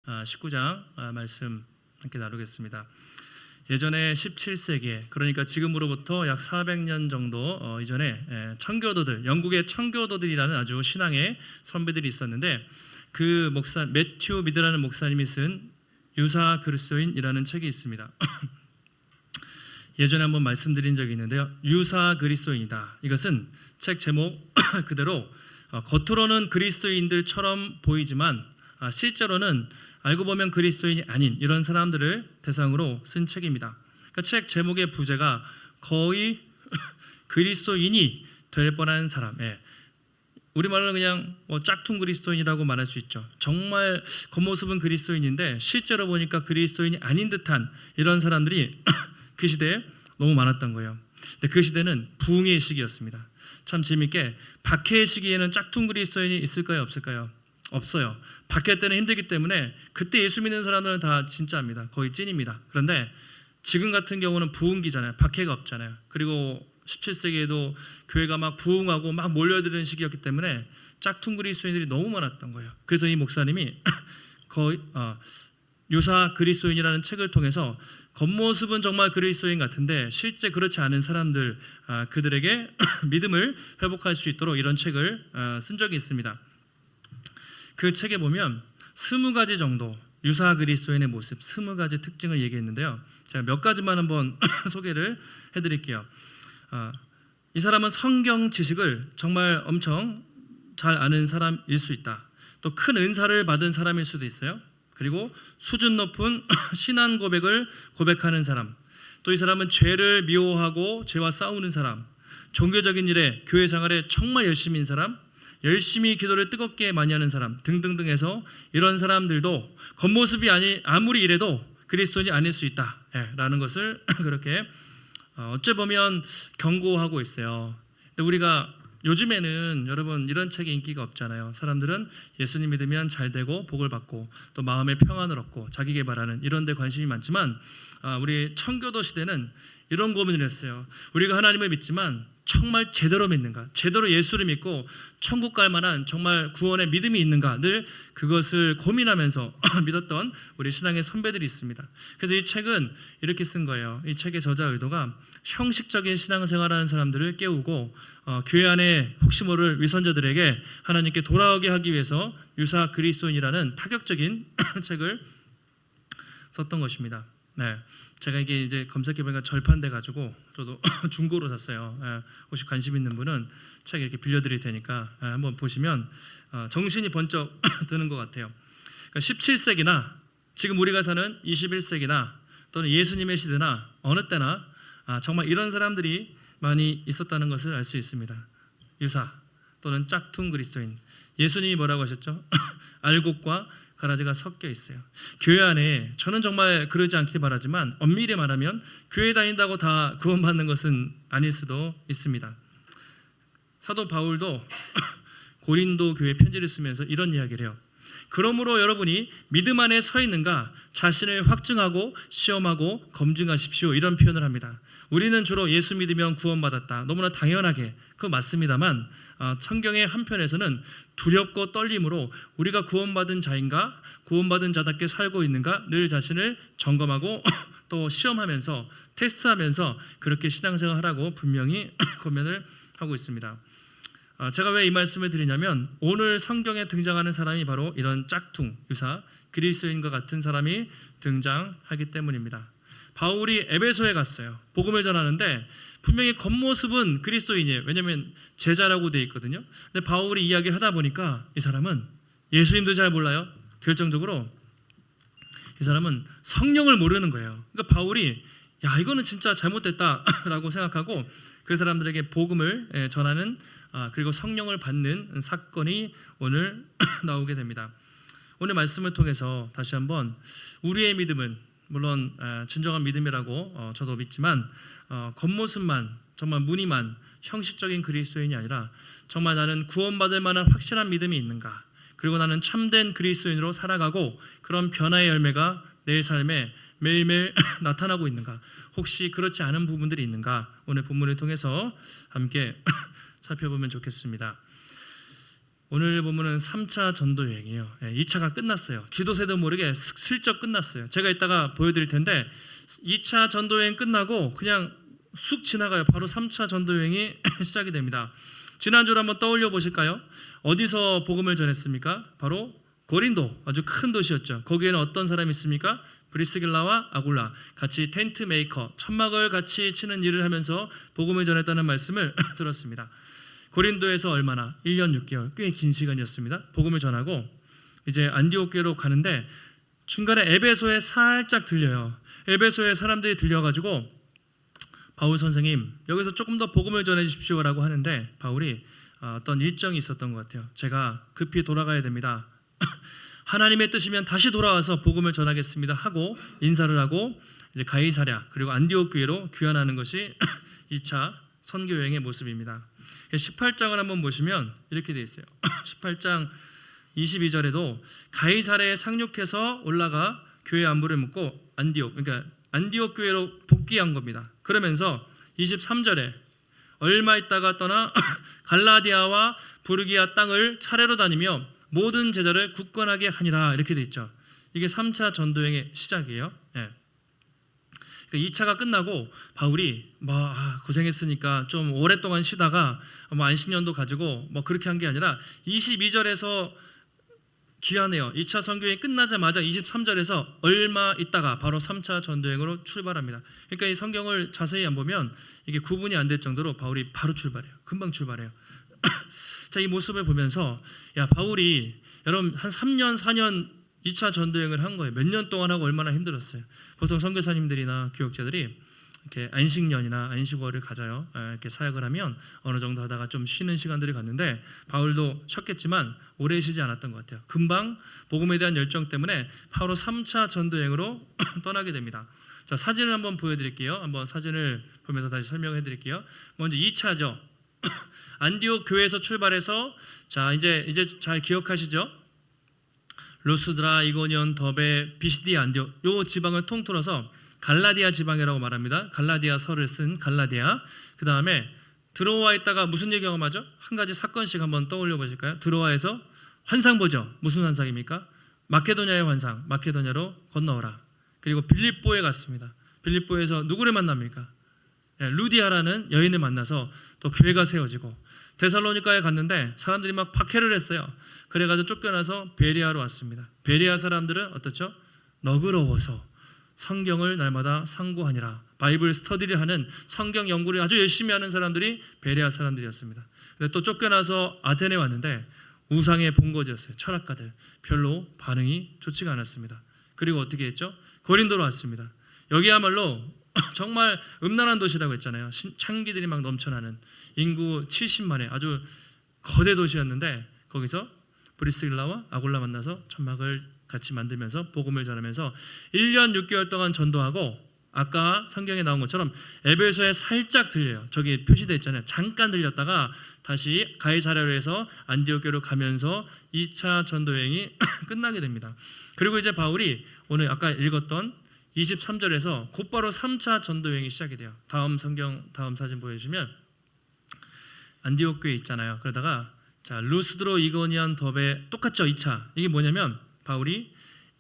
19장 말씀 함께 나누겠습니다. 예전에 17세기에 그러니까 지금으로부터 약 400년 정도 이전에 청교도들, 영국의 청교도들이라는 아주 신앙의 선배들이 있었는데 그 목사 매튜 미드라는 목사님이 쓴 유사 그리스도인이라는 책이 있습니다. 예전에 한번 말씀드린 적이 있는데요. 유사 그리스도인이다. 이것은 책 제목 그대로 겉으로는 그리스도인들처럼 보이지만 실제로는 알고 보면 그리스도인이 아닌 이런 사람들을 대상으로 쓴 책입니다. 그러니까 책 제목의 부제가 거의 그리스도인이 될 뻔한 사람, 우리말로는 그냥 짝퉁 그리스도인이라고 말할 수 있죠. 정말 겉모습은 그리스도인인데 실제로 보니까 그리스도인이 아닌 듯한 이런 사람들이 그 시대에 너무 많았던 거예요. 근데 그 시대는 부흥의 시기였습니다. 참 재밌게 박해의 시기에는 짝퉁 그리스도인이 있을까요, 없을까요? 없어요. 박해 때는 힘들기 때문에 그때 예수 믿는 사람들은 다 진짜입니다. 거의 찐입니다. 그런데 지금 같은 경우는 부흥기잖아요. 박해가 없잖아요. 그리고 17세기에도 교회가 막 부흥하고 막 몰려드는 시기였기 때문에 짝퉁 그리스도인들이 너무 많았던 거예요. 그래서 이 목사님이 거의 유사 그리스도인이라는 책을 통해서 겉모습은 정말 그리스도인 같은데 실제 그렇지 않은 사람들, 그들에게 믿음을 회복할 수 있도록 이런 책을 쓴 적이 있습니다. 그 책에 보면 20가지 정도 유사 그리스도인의 모습, 20가지 특징을 얘기했는데요. 제가 몇 가지만 한번 소개를 해드릴게요. 이 사람은 성경 지식을 정말 엄청 잘 아는 사람일 수 있다. 또 큰 은사를 받은 사람일 수도 있어요. 그리고 수준 높은 신앙 고백을 고백하는 사람, 또 이 사람은 죄를 미워하고 죄와 싸우는 사람, 종교적인 일에 교회 생활에 정말 열심인 사람, 열심히 기도를 뜨겁게 많이 하는 사람 등등등 해서 이런 사람들도 겉모습이 아무리 이래도 그리스도인이 아닐 수 있다 라는 것을 그렇게 어찌 보면 경고하고 있어요. 근데 우리가 요즘에는 여러분 이런 책이 인기가 없잖아요. 사람들은 예수님 믿으면 잘 되고 복을 받고 또 마음의 평안을 얻고 자기 개발하는 이런 데 관심이 많지만 우리 청교도 시대는 이런 고민을 했어요. 우리가 하나님을 믿지만 정말 제대로 믿는가? 제대로 예수를 믿고 천국 갈 만한 정말 구원의 믿음이 있는가? 늘 그것을 고민하면서 믿었던 우리 신앙의 선배들이 있습니다. 그래서 이 책은 이렇게 쓴 거예요. 이 책의 저자 의도가 형식적인 신앙생활하는 사람들을 깨우고 교회 안에 혹시 모를 위선자들에게 하나님께 돌아오게 하기 위해서 유사 그리스도인이라는 파격적인 책을 썼던 것입니다. 네, 제가 이게 이제 검색해보니까 절판돼 가지고 저도 중고로 샀어요. 혹시 관심 있는 분은 책 이렇게 빌려드릴 테니까 한번 보시면 정신이 번쩍 드는 것 같아요. 그러니까 17세기나 지금 우리가 사는 21세기나 또는 예수님의 시대나 어느 때나 정말 이런 사람들이 많이 있었다는 것을 알 수 있습니다. 유사 또는 짝퉁 그리스도인. 예수님이 뭐라고 하셨죠? 알곡과 가라지가 섞여 있어요. 교회 안에 저는 정말 그러지 않길 바라지만 엄밀히 말하면 교회 다닌다고 다 구원받는 것은 아닐 수도 있습니다. 사도 바울도 고린도 교회 편지를 쓰면서 이런 이야기를 해요. 그러므로 여러분이 믿음 안에 서 있는가 자신을 확증하고 시험하고 검증하십시오. 이런 표현을 합니다. 우리는 주로 예수 믿으면 구원받았다. 너무나 당연하게 그거 맞습니다만 성경의 한편에서는 두렵고 떨림으로 우리가 구원받은 자인가 구원받은 자답게 살고 있는가 늘 자신을 점검하고 또 시험하면서 테스트하면서 그렇게 신앙생활하라고 분명히 권면을 하고 있습니다. 제가 왜 이 말씀을 드리냐면 오늘 성경에 등장하는 사람이 바로 이런 짝퉁, 유사, 그리스도인과 같은 사람이 등장하기 때문입니다. 바울이 에베소에 갔어요. 복음을 전하는데 분명히 겉모습은 그리스도인이에요. 왜냐하면 제자라고 되어 있거든요. 근데 바울이 이야기를 하다 보니까 이 사람은 예수님도 잘 몰라요. 결정적으로 이 사람은 성령을 모르는 거예요. 그러니까 바울이 이거는 진짜 잘못됐다라고 생각하고 그 사람들에게 복음을 전하는 그리고 성령을 받는 사건이 오늘 나오게 됩니다. 오늘 말씀을 통해서 다시 한번 우리의 믿음은 물론 진정한 믿음이라고 저도 믿지만 겉모습만 정말 무늬만 형식적인 그리스도인이 아니라 정말 나는 구원받을 만한 확실한 믿음이 있는가 그리고 나는 참된 그리스도인으로 살아가고 그런 변화의 열매가 내 삶에 매일매일 나타나고 있는가 혹시 그렇지 않은 부분들이 있는가 오늘 본문을 통해서 함께 살펴보면 좋겠습니다. 오늘 보면은 3차 전도 여행이에요. 2차가 끝났어요. 쥐도 새도 모르게 슬쩍 끝났어요. 제가 이따가 보여드릴 텐데 2차 전도 여행 끝나고 그냥 쑥 지나가요. 바로 3차 전도 여행이 시작이 됩니다. 지난주를 한번 떠올려 보실까요? 어디서 복음을 전했습니까? 바로 고린도, 아주 큰 도시였죠. 거기에는 어떤 사람이 있습니까? 브리스길라와 아굴라, 같이 텐트 메이커, 천막을 같이 치는 일을 하면서 복음을 전했다는 말씀을 들었습니다. 고린도에서 얼마나? 1년 6개월, 꽤 긴 시간이었습니다. 복음을 전하고 이제 안디옥교로 가는데 중간에 에베소에 살짝 들려요. 에베소에 사람들이 들려가지고 바울 선생님, 여기서 조금 더 복음을 전해 주십시오라고 하는데 바울이 어떤 일정이 있었던 것 같아요. 제가 급히 돌아가야 됩니다. 하나님의 뜻이면 다시 돌아와서 복음을 전하겠습니다 하고 인사를 하고 이제 가이사랴 그리고 안디옥 교회로 귀환하는 것이 2차 선교 여행의 모습입니다. 18장을 한번 보시면 이렇게 되어 있어요. 18장 22절에도 가이사랴에 상륙해서 올라가 교회 안부를 묻고 그러니까 안디옥 교회로 복귀한 겁니다. 그러면서 23절에 얼마 있다가 떠나 갈라디아와 부르기아 땅을 차례로 다니며 모든 제자를 굳건하게 하니라 이렇게 돼 있죠. 이게 3차 전도행의 시작이에요. 그러니까 2차가 끝나고 바울이 고생했으니까 좀 오랫동안 쉬다가 안식년도 가지고 그렇게 한 게 아니라 22절에서 귀환해요. 2차 선교행이 끝나자마자 23절에서 얼마 있다가 바로 3차 전도행으로 출발합니다. 그러니까 이 성경을 자세히 안 보면 이게 구분이 안 될 정도로 바울이 바로 출발해요. 금방 출발해요. 자, 이 모습을 보면서 바울이 여러분 한 3년 4년 2차 전도행을 한 거예요. 몇 년 동안 하고 얼마나 힘들었어요. 보통 선교사님들이나 교역자들이 이렇게 안식년이나 안식월을 가져요. 이렇게 사역을 하면 어느 정도 하다가 좀 쉬는 시간들이 갔는데 바울도 쉬었겠지만 오래 쉬지 않았던 것 같아요. 금방 복음에 대한 열정 때문에 바로 3차 전도행으로 떠나게 됩니다. 자, 사진을 한번 보여드릴게요. 한번 사진을 보면서 다시 설명해 드릴게요. 먼저 2차죠. 안디옥 교회에서 출발해서 자 이제 잘 기억하시죠? 루스드라, 이고니온, 더베, 비시디아, 안디옥 요 지방을 통틀어서 갈라디아 지방이라고 말합니다. 갈라디아 서를 쓴 갈라디아. 그 다음에 드로아 있다가 무슨 얘기 경험하죠? 한 가지 사건씩 한번 떠올려 보실까요? 드로아에서 환상 보죠. 무슨 환상입니까? 마케도냐의 환상. 마케도냐로 건너오라. 그리고 빌립보에 갔습니다. 빌립보에서 누구를 만납니까? 루디아라는 여인을 만나서 또 교회가 세워지고 데살로니가에 갔는데 사람들이 막 박해를 했어요. 그래가지고 쫓겨나서 베리아로 왔습니다. 베리아 사람들은 어떻죠? 너그러워서 성경을 날마다 상고하니라. 바이블 스터디를 하는 성경 연구를 아주 열심히 하는 사람들이 베레아 사람들이었습니다. 근데 또 쫓겨나서 아테네에 왔는데 우상의 본거지였어요. 철학가들. 별로 반응이 좋지가 않았습니다. 그리고 어떻게 했죠? 고린도로 왔습니다. 여기야말로 정말 음란한 도시라고 했잖아요. 창기들이 막 넘쳐나는 인구 70만의 아주 거대 도시였는데 거기서 브리스길라와 아굴라 만나서 천막을 같이 만들면서 복음을 전하면서 1년 6개월 동안 전도하고 아까 성경에 나온 것처럼 에베소에 살짝 들려요. 저기 표시되어 있잖아요. 잠깐 들렸다가 다시 가이사랴로 해서 안디옥교로 가면서 2차 전도여행이 끝나게 됩니다. 그리고 이제 바울이 오늘 아까 읽었던 23절에서 곧바로 3차 전도여행이 시작이 돼요. 다음 사진 보여주시면 안디옥 교회 있잖아요. 그러다가 자 루스드로, 이고니온, 더베 똑같죠. 2차. 이게 뭐냐면 바울이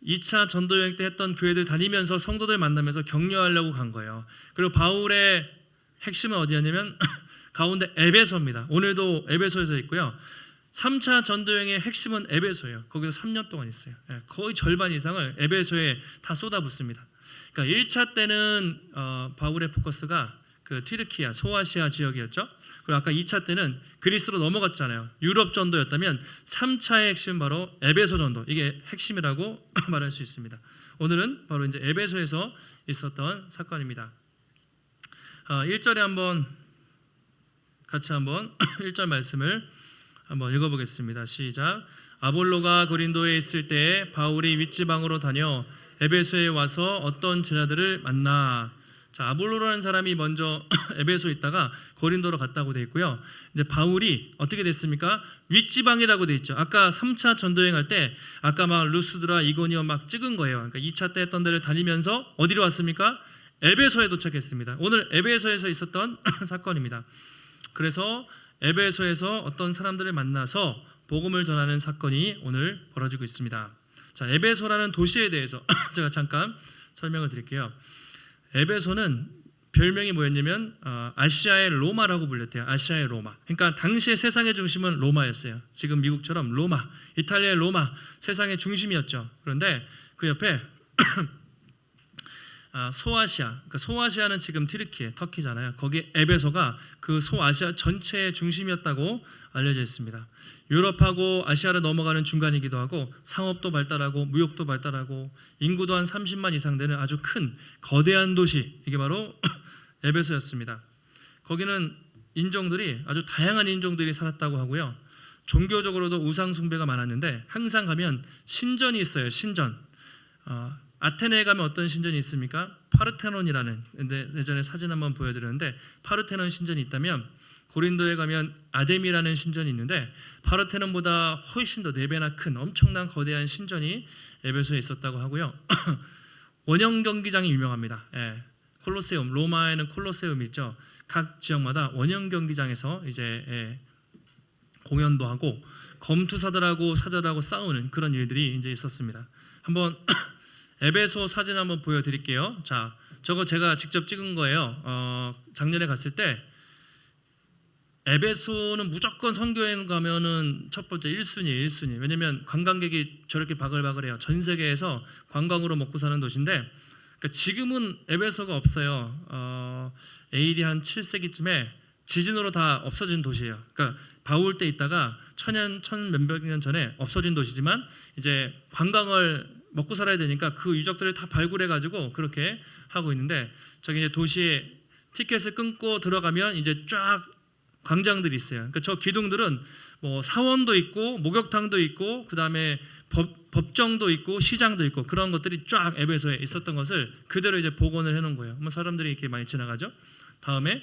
2차 전도여행 때 했던 교회들 다니면서 성도들 만나면서 격려하려고 간 거예요. 그리고 바울의 핵심은 어디였냐면 가운데 에베소입니다. 오늘도 에베소에서 있고요. 3차 전도여행의 핵심은 에베소예요. 거기서 3년 동안 있어요. 거의 절반 이상을 에베소에 다 쏟아붓습니다. 그러니까 1차 때는 바울의 포커스가 그 튀르키아, 소아시아 지역이었죠. 그리고 아까 2차 때는 그리스로 넘어갔잖아요. 유럽 전도였다면 3차의 핵심은 바로 에베소 전도. 이게 핵심이라고 말할 수 있습니다. 오늘은 바로 이제 에베소에서 있었던 사건입니다. 1절에 한번 같이 한번 1절 말씀을 한번 읽어보겠습니다. 시작. 아볼로가 고린도에 있을 때 바울이 윗지방으로 다녀 에베소에 와서 어떤 제자들을 만나. 자, 아볼로라는 사람이 먼저 에베소에 있다가 고린도로 갔다고 되어 있고요. 이제 바울이 어떻게 됐습니까? 윗지방이라고 되어 있죠. 아까 3차 전도여행 할 때 아까 막 루스드라, 이고니온 막 찍은 거예요. 그러니까 2차 때 했던 데를 다니면서 어디로 왔습니까? 에베소에 도착했습니다. 오늘 에베소에서 있었던 사건입니다. 그래서 에베소에서 어떤 사람들을 만나서 복음을 전하는 사건이 오늘 벌어지고 있습니다. 자, 에베소라는 도시에 대해서 제가 잠깐 설명을 드릴게요. 에베소는 별명이 뭐였냐면 아시아의 로마라고 불렸대요. 아시아의 로마. 그러니까 당시의 세상의 중심은 로마였어요. 지금 미국처럼 로마, 이탈리아의 로마, 세상의 중심이었죠. 그런데 그 옆에 소아시아, 그러니까 소아시아는 지금 터키잖아요. 거기 에베소가 그 소아시아 전체의 중심이었다고 알려져 있습니다. 유럽하고 아시아를 넘어가는 중간이기도 하고 상업도 발달하고 무역도 발달하고 인구도 한 30만 이상 되는 아주 큰 거대한 도시, 이게 바로 에베소였습니다. 거기는 인종들이 아주 다양한 인종들이 살았다고 하고요. 종교적으로도 우상 숭배가 많았는데 항상 가면 신전이 있어요. 신전. 아테네에 가면 어떤 신전이 있습니까? 파르테논이라는, 근데 예전에 사진 한번 보여드렸는데 파르테논 신전이 있다면 고린도에 가면 아데미라는 신전이 있는데 파르테논보다 훨씬 더 4배나 큰 엄청난 거대한 신전이 에베소에 있었다고 하고요. 원형 경기장이 유명합니다. 콜로세움, 로마에는 콜로세움이 있죠. 각 지역마다 원형 경기장에서 이제 공연도 하고 검투사들하고 사절하고 싸우는 그런 일들이 이제 있었습니다. 한번 에베소 사진 한번 보여드릴게요. 자, 저거 제가 직접 찍은 거예요. 작년에 갔을 때 에베소는 무조건 선교여행 가면은 첫 번째 1순위. 왜냐면 관광객이 저렇게 바글바글해요. 전 세계에서 관광으로 먹고 사는 도시인데, 그러니까 지금은 에베소가 없어요. AD 한 7세기쯤에 지진으로 다 없어진 도시예요. 그러니까 바울 때 있다가 천 몇백 년 전에 없어진 도시지만 이제 관광을 먹고 살아야 되니까 그 유적들을 다 발굴해 가지고 그렇게 하고 있는데, 저기 이제 도시에 티켓을 끊고 들어가면 이제 쫙 광장들이 있어요. 그러니까 저 기둥들은 뭐 사원도 있고 목욕탕도 있고 그다음에 법정도 있고 시장도 있고 그런 것들이 쫙 에베소에 있었던 것을 그대로 이제 복원을 해놓은 거예요. 뭐 사람들이 이렇게 많이 지나가죠. 다음에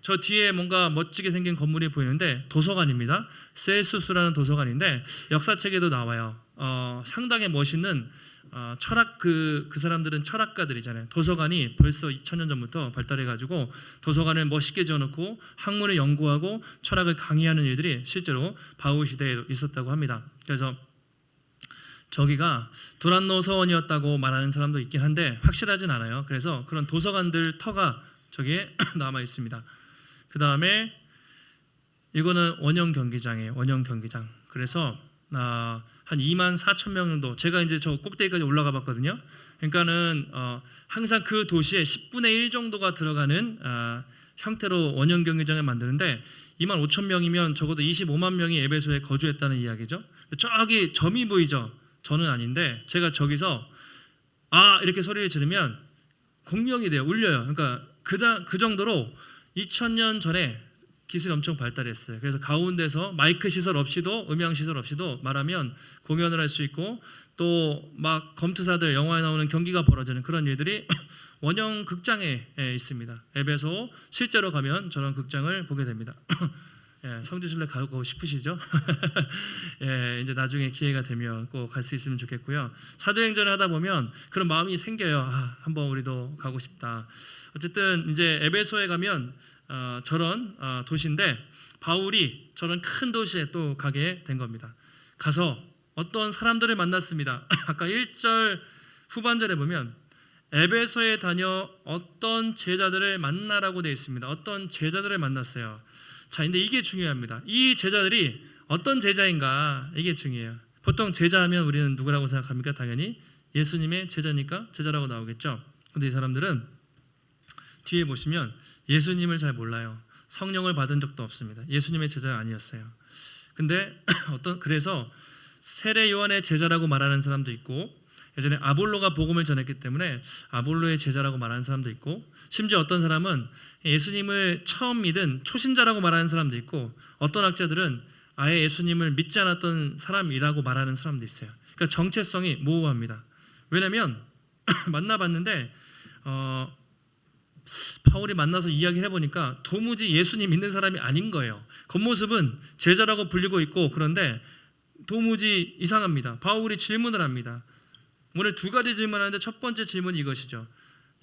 저 뒤에 뭔가 멋지게 생긴 건물이 보이는데 도서관입니다. 셀수스라는 도서관인데 역사책에도 나와요. 상당히 멋있는 철학 그 사람들은 철학가들이잖아요. 도서관이 벌써 2000년 전부터 발달해가지고 도서관을 멋있게 지어놓고 학문을 연구하고 철학을 강의하는 일들이 실제로 바울 시대에도 있었다고 합니다. 그래서 저기가 두란노 서원이었다고 말하는 사람도 있긴 한데 확실하진 않아요. 그래서 그런 도서관들 터가 저기에 남아 있습니다. 그 다음에 이거는 원형 경기장이에요. 원형 경기장. 그래서 한 24,000명 정도. 제가 이제 저 꼭대기까지 올라가 봤거든요. 그러니까는 항상 그 도시의 10분의 1 정도가 들어가는 형태로 원형 경기장을 만드는데 25,000명이면 적어도 25만 명이 에베소에 거주했다는 이야기죠. 저기 점이 보이죠? 저는 아닌데 제가 저기서 이렇게 소리를 지르면 공명이 돼요. 울려요. 그러니까 그 정도로 2000년 전에 기술이 엄청 발달했어요. 그래서 가운데서 마이크 시설 없이도 음향 시설 없이도 말하면 공연을 할 수 있고 또 막 검투사들 영화에 나오는 경기가 벌어지는 그런 일들이 원형 극장에 있습니다. 에베소 실제로 가면 저런 극장을 보게 됩니다. 성지순례 가고 싶으시죠? 이제 나중에 기회가 되면 꼭 갈 수 있으면 좋겠고요. 사도행전을 하다 보면 그런 마음이 생겨요. 한번 우리도 가고 싶다. 어쨌든 이제 에베소에 가면 저런 도시인데 바울이 저런 큰 도시에 또 가게 된 겁니다. 가서 어떤 사람들을 만났습니다. 아까 1절 후반절에 보면 에베소에 다녀 어떤 제자들을 만나라고 되어 있습니다. 어떤 제자들을 만났어요. 자, 근데 이게 중요합니다. 이 제자들이 어떤 제자인가, 이게 중요해요. 보통 제자하면 우리는 누구라고 생각합니까? 당연히 예수님의 제자니까 제자라고 나오겠죠. 근데 이 사람들은 뒤에 보시면 예수님을 잘 몰라요. 성령을 받은 적도 없습니다. 예수님의 제자가 아니었어요. 근데 그래서 세례 요한의 제자라고 말하는 사람도 있고, 예전에 아볼로가 복음을 전했기 때문에 아볼로의 제자라고 말하는 사람도 있고, 심지어 어떤 사람은 예수님을 처음 믿은 초신자라고 말하는 사람도 있고, 어떤 학자들은 아예 예수님을 믿지 않았던 사람이라고 말하는 사람도 있어요. 그러니까 정체성이 모호합니다. 왜냐하면 만나봤는데 바울이 만나서 이야기를 해보니까 도무지 예수님 믿는 사람이 아닌 거예요. 겉모습은 제자라고 불리고 있고 그런데 도무지 이상합니다. 바울이 질문을 합니다. 오늘 2가지 질문하는데 첫 번째 질문이 이것이죠.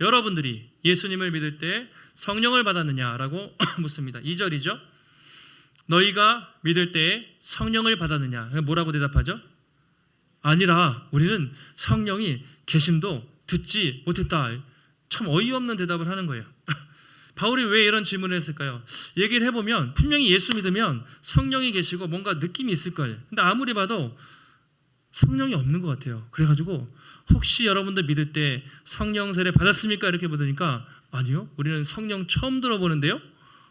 여러분들이 예수님을 믿을 때 성령을 받았느냐라고 묻습니다. 2절이죠. 너희가 믿을 때에 성령을 받았느냐? 뭐라고 대답하죠? 아니라 우리는 성령이 계심도 듣지 못했다. 참 어이없는 대답을 하는 거예요. 바울이 왜 이런 질문을 했을까요? 얘기를 해보면 분명히 예수 믿으면 성령이 계시고 뭔가 느낌이 있을 거예요. 근데 아무리 봐도 성령이 없는 것 같아요. 그래가지고 혹시 여러분들 믿을 때 성령 세례 받았습니까? 이렇게 물으니까 아니요, 우리는 성령 처음 들어보는데요.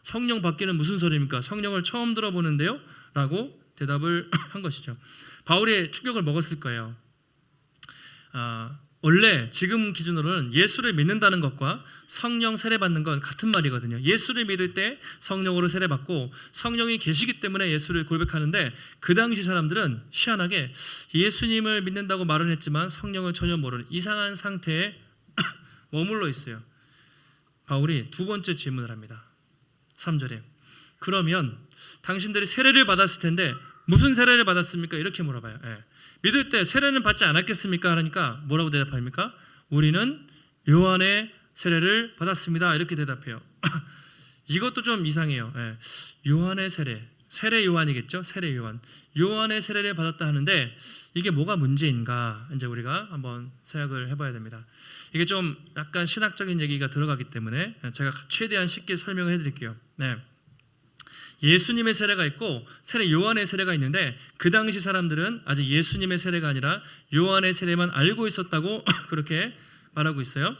성령 받기는 무슨 소리입니까? 성령을 처음 들어보는데요? 라고 대답을 한 것이죠. 바울이 충격을 먹었을 거예요. 원래 지금 기준으로는 예수를 믿는다는 것과 성령 세례 받는 건 같은 말이거든요. 예수를 믿을 때 성령으로 세례 받고 성령이 계시기 때문에 예수를 고백하는데, 그 당시 사람들은 희한하게 예수님을 믿는다고 말은 했지만 성령을 전혀 모르는 이상한 상태에 머물러 있어요. 바울이 두 번째 질문을 합니다. 3절에 그러면 당신들이 세례를 받았을 텐데 무슨 세례를 받았습니까? 이렇게 물어봐요. 믿을 때 세례는 받지 않았겠습니까? 하니까 뭐라고 대답합니까? 우리는 요한의 세례를 받았습니다. 이렇게 대답해요. 이것도 좀 이상해요. 요한의 세례 요한이겠죠? 세례 요한. 요한의 세례를 받았다 하는데 이게 뭐가 문제인가? 이제 우리가 한번 생각을 해봐야 됩니다. 이게 좀 약간 신학적인 얘기가 들어가기 때문에 제가 최대한 쉽게 설명을 해드릴게요. 예수님의 세례가 있고 세례 요한의 세례가 있는데, 그 당시 사람들은 아직 예수님의 세례가 아니라 요한의 세례만 알고 있었다고 그렇게 말하고 있어요.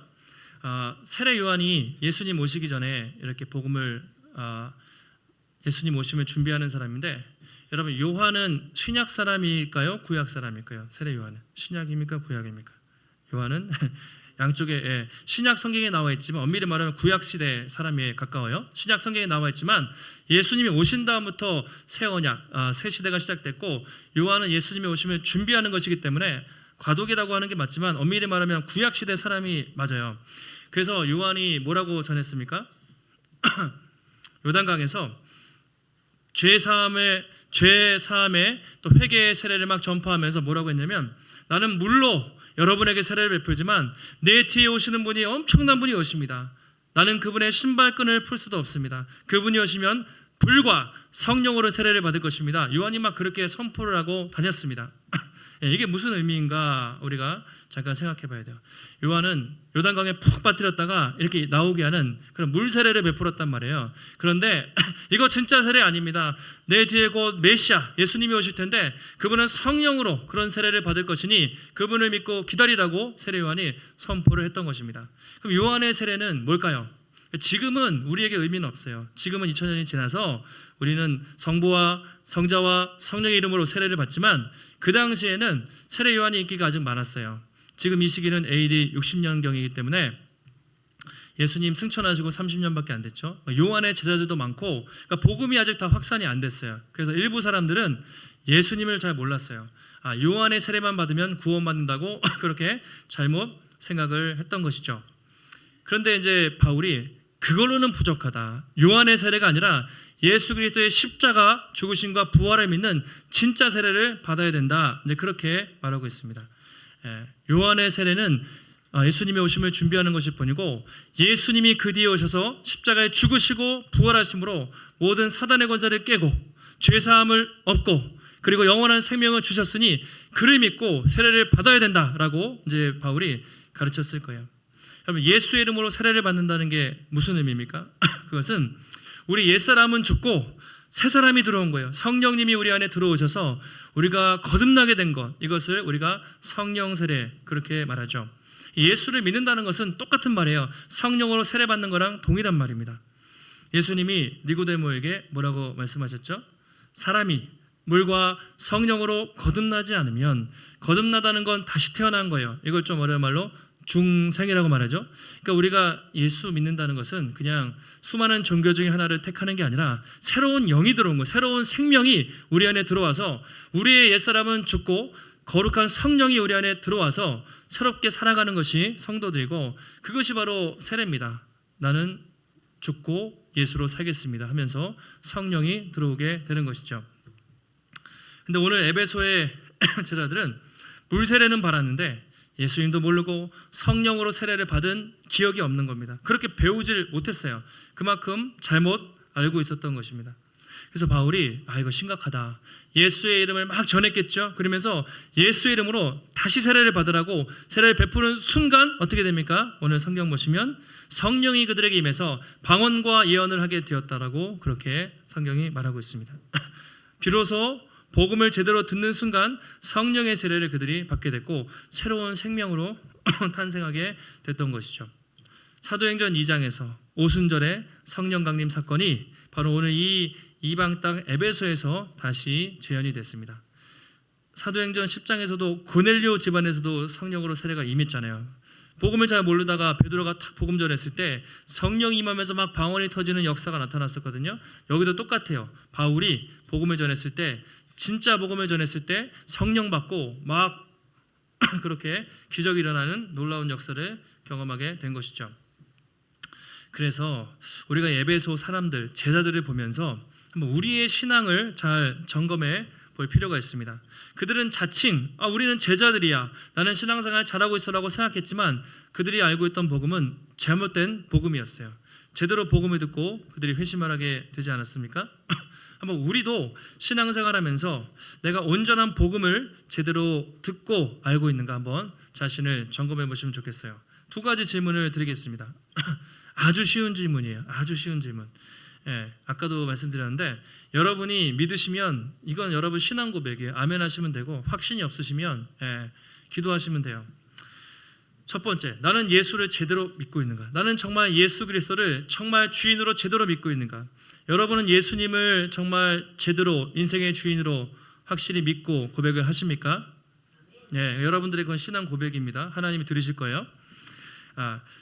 세례 요한이 예수님 오시기 전에 이렇게 복음을 예수님 오심을 준비하는 사람인데, 여러분 요한은 신약 사람일까요? 구약 사람일까요? 세례 요한은 신약입니까? 구약입니까? 요한은 양쪽에 신약 성경에 나와 있지만 엄밀히 말하면 구약 시대 사람에 가까워요. 신약 성경에 나와 있지만 예수님이 오신 다음부터 새 언약, 새 시대가 시작됐고, 요한은 예수님이 오심을 준비하는 것이기 때문에 과도기라고 하는 게 맞지만 엄밀히 말하면 구약 시대 사람이 맞아요. 그래서 요한이 뭐라고 전했습니까? 요단강에서 죄사함의 또 회개의 세례를 막 전파하면서 뭐라고 했냐면, 나는 물로 여러분에게 세례를 베풀지만 내 뒤에 오시는 분이 엄청난 분이 오십니다. 나는 그분의 신발끈을 풀 수도 없습니다. 그분이 오시면 불과 성령으로 세례를 받을 것입니다. 요한이 막 그렇게 선포를 하고 다녔습니다. 이게 무슨 의미인가 우리가 잠깐 생각해 봐야 돼요. 요한은 요단강에 푹 빠뜨렸다가 이렇게 나오게 하는 그런 물 세례를 베풀었단 말이에요. 그런데 이거 진짜 세례 아닙니다. 내 뒤에 곧 메시아 예수님이 오실 텐데 그분은 성령으로 그런 세례를 받을 것이니 그분을 믿고 기다리라고 세례 요한이 선포를 했던 것입니다. 그럼 요한의 세례는 뭘까요? 지금은 우리에게 의미는 없어요. 지금은 2000년이 지나서 우리는 성부와 성자와 성령의 이름으로 세례를 받지만 그 당시에는 세례 요한의 인기가 아주 많았어요. 지금 이 시기는 AD 60년경이기 때문에 예수님 승천하시고 30년밖에 안 됐죠. 요한의 제자들도 많고, 그러니까 복음이 아직 다 확산이 안 됐어요. 그래서 일부 사람들은 예수님을 잘 몰랐어요. 요한의 세례만 받으면 구원받는다고 그렇게 잘못 생각을 했던 것이죠. 그런데 이제 바울이 그걸로는 부족하다. 요한의 세례가 아니라 예수 그리스도의 십자가 죽으심과 부활을 믿는 진짜 세례를 받아야 된다. 이제 그렇게 말하고 있습니다. 요한의 세례는 예수님의 오심을 준비하는 것일 뿐이고, 예수님이 그 뒤에 오셔서 십자가에 죽으시고 부활하심으로 모든 사단의 권세를 깨고 죄사함을 얻고 그리고 영원한 생명을 주셨으니 그를 믿고 세례를 받아야 된다라고 이제 바울이 가르쳤을 거예요. 여러분, 예수의 이름으로 세례를 받는다는 게 무슨 의미입니까? 그것은 우리 옛사람은 죽고 새 사람이 들어온 거예요. 성령님이 우리 안에 들어오셔서 우리가 거듭나게 된 것, 이것을 우리가 성령 세례 그렇게 말하죠. 예수를 믿는다는 것은 똑같은 말이에요. 성령으로 세례 받는 거랑 동일한 말입니다. 예수님이 니고데모에게 뭐라고 말씀하셨죠? 사람이 물과 성령으로 거듭나지 않으면, 거듭나다는 건 다시 태어난 거예요. 이걸 좀 어려운 말로 중생이라고 말하죠. 그러니까 우리가 예수 믿는다는 것은 그냥 수많은 종교 중에 하나를 택하는 게 아니라 새로운 영이 들어온 거예요. 새로운 생명이 우리 안에 들어와서 우리의 옛사람은 죽고 거룩한 성령이 우리 안에 들어와서 새롭게 살아가는 것이 성도들이고, 그것이 바로 세례입니다. 나는 죽고 예수로 살겠습니다 하면서 성령이 들어오게 되는 것이죠. 근데 오늘 에베소의 제자들은 물 세례는 받았는데 예수님도 모르고 성령으로 세례를 받은 기억이 없는 겁니다. 그렇게 배우질 못했어요. 그만큼 잘못 알고 있었던 것입니다. 그래서 바울이 이거 심각하다. 예수의 이름을 막 전했겠죠. 그러면서 예수의 이름으로 다시 세례를 받으라고 세례를 베푸는 순간 어떻게 됩니까? 오늘 성경 보시면 성령이 그들에게 임해서 방언과 예언을 하게 되었다라고 그렇게 성경이 말하고 있습니다. 비로소 복음을 제대로 듣는 순간 성령의 세례를 그들이 받게 됐고 새로운 생명으로 탄생하게 됐던 것이죠. 사도행전 2장에서 오순절의 성령 강림 사건이 바로 오늘 이 이방 땅 에베소에서 다시 재현이 됐습니다. 사도행전 10장에서도 고넬료 집안에서도 성령으로 세례가 임했잖아요. 복음을 잘 모르다가 베드로가 탁 복음 전했을 때 성령이 임하면서 막 방언이 터지는 역사가 나타났었거든요. 여기도 똑같아요. 바울이 복음을 전했을 때 진짜 복음을 전했을 때 성령 받고 막 그렇게 기적이 일어나는 놀라운 역사를 경험하게 된 것이죠. 그래서 우리가 에베소 사람들, 제자들을 보면서 한번 우리의 신앙을 잘 점검해 볼 필요가 있습니다. 그들은 자칭 우리는 제자들이야, 나는 신앙생활 잘하고 있어라고 생각했지만 그들이 알고 있던 복음은 잘못된 복음이었어요. 제대로 복음을 듣고 그들이 회심을 하게 되지 않았습니까? 한번 우리도 신앙생활하면서 내가 온전한 복음을 제대로 듣고 알고 있는가 한번 자신을 점검해 보시면 좋겠어요. 두 가지 질문을 드리겠습니다. 아주 쉬운 질문이에요. 아주 쉬운 질문. 아까도 말씀드렸는데 여러분이 믿으시면 이건 여러분 신앙 고백이에요. 아멘 하시면 되고 확신이 없으시면 기도하시면 돼요. 첫 번째, 나는 예수를 제대로 믿고 있는가? 나는 정말 예수 그리스도를 정말 주인으로 제대로 믿고 있는가? 여러분은 예수님을 정말 제대로 인생의 주인으로 확실히 믿고 고백을 하십니까? 여러분들의 그건 신앙 고백입니다. 하나님이 들으실 거예요.